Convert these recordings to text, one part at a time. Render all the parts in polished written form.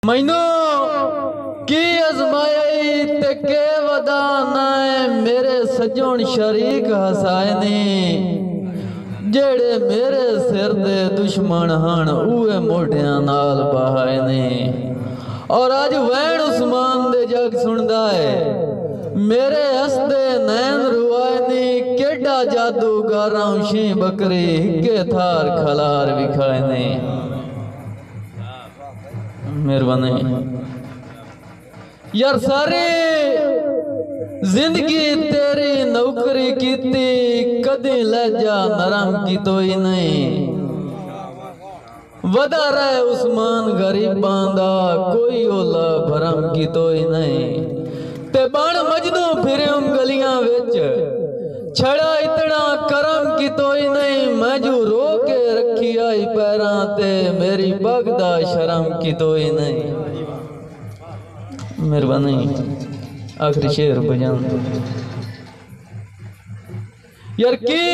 मैनू की अजमाई ते के वदा नाए मेरे सजन शरीक हसाए ने जेड़े मेरे सिर दे दुश्मन हन उए मोढ़ियां नाल बहाए ने। और अज वैन उस्मान दे जग सुनदा है मेरे हसदे नैन रुआए ने केडा जादूगर शी बकरी के थार खलार विखाए ने। मेहरबानी यार सारी जिंदगी तेरी नौकरी कीती कदी लहजा नरम की तो ही नहीं वदा रहे उस्मान गरीबां दा कोई ओला भरम की तो ही नहीं ते बण मजनू फिरम गलियां विच छड़ा इतना करम की तो ही नहीं मैं जो रो के रखी आई पैरां ते मेरी बगदा शर्म की तो ही नहीं। मेहरबानी आखिरी शेर बजान यार की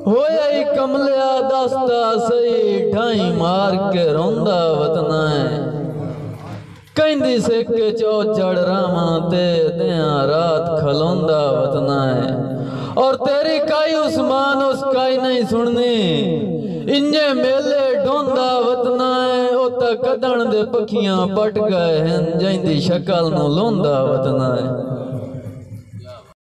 होया ही कमलिया दस्ता सही ढाई मार के रोंदा वतना है कहंदी से के चौ चढ़ रामा ते दिया रात खलोंदा वतना है। और तेरी काई उस्मान उस काई नहीं सुननी इंजे मेले ढोंदा वतना है ओ तक कदन दे पखियां पट गए हैं जैंदी शक्ल नु लोंदा वतना है।